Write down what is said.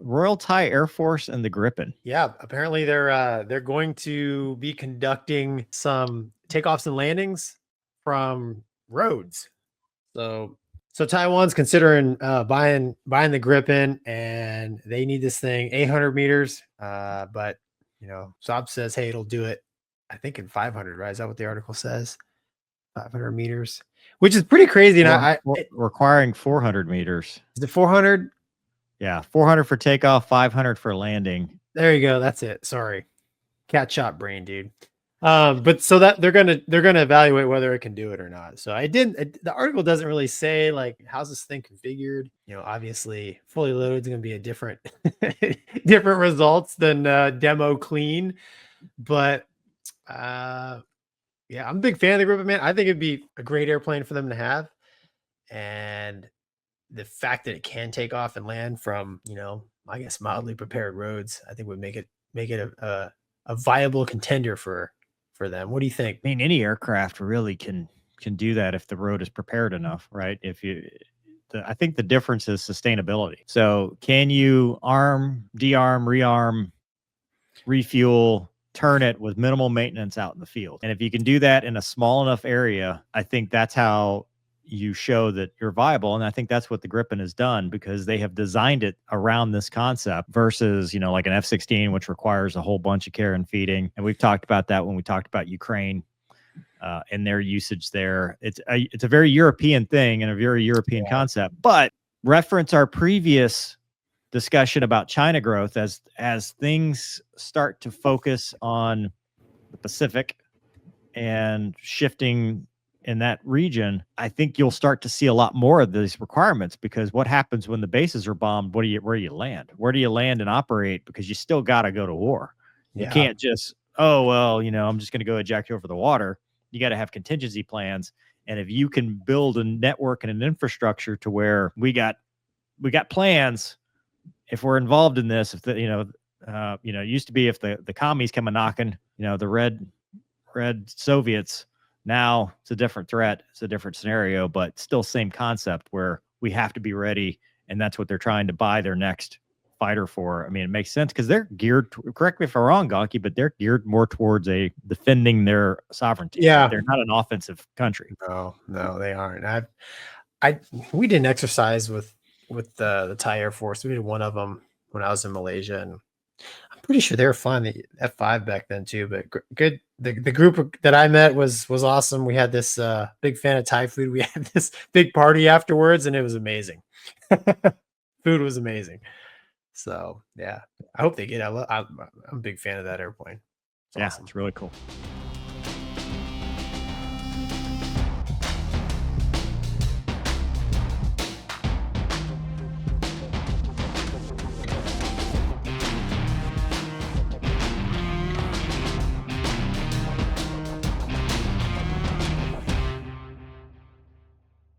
Royal Thai Air Force and the Gripen. Yeah, apparently they're going to be conducting some takeoffs and landings from roads. So Taiwan's considering buying the Gripen, and they need this thing 800 meters. But Saab says, hey, it'll do it. I think in 500, right? Is that what the article says? 500 meters, which is pretty crazy. And requiring 400 meters. Is it 400? Yeah, 400 for takeoff, 500 for landing. There you go. That's it. Sorry, cat shot brain, dude. But so that they're gonna evaluate whether it can do it or not. So the article doesn't really say like how's this thing configured. Obviously fully loaded is gonna be a different different results than demo clean. But yeah, I'm a big fan of the Gripen, man. I think it'd be a great airplane for them to have, and the fact that it can take off and land from I guess mildly prepared roads, I think would make it a viable contender for them. What do you think? I mean, any aircraft really can do that if the road is prepared enough, right? I think the difference is sustainability. So can you arm, de-arm, rearm, refuel, turn it with minimal maintenance out in the field? And if you can do that in a small enough area, I think that's how you show that you're viable. And I think that's what the Gripen has done, because they have designed it around this concept versus, like an F-16, which requires a whole bunch of care and feeding. And we've talked about that when we talked about Ukraine and their usage there. It's a very European thing and a very European concept. But reference our previous discussion about China growth as things start to focus on the Pacific and shifting in that region, I think you'll start to see a lot more of these requirements, because what happens when the bases are bombed? Where do you land? Where do you land and operate? Because you still got to go to war. You can't just, I'm just going to go eject over the water. You got to have contingency plans. And if you can build a network and an infrastructure to where we got plans, if we're involved in this, if it used to be if the commies come a knocking, the red Soviets. Now it's a different threat. It's a different scenario, but still same concept where we have to be ready. And that's what they're trying to buy their next fighter for. I mean, it makes sense because they're geared, correct me if I'm wrong, Gonky, but they're geared more towards defending their sovereignty. Yeah. They're not an offensive country. No, they aren't. We did an exercise with the Thai Air Force. We did one of them when I was in Malaysia, and I'm pretty sure they were flying the F5 back then too, but good. The group that I met was awesome. We had this big fan of Thai food. We had this big party afterwards, and it was amazing. Food was amazing. So yeah, I hope they get it. I'm a big fan of that airplane. It's awesome. It's really cool.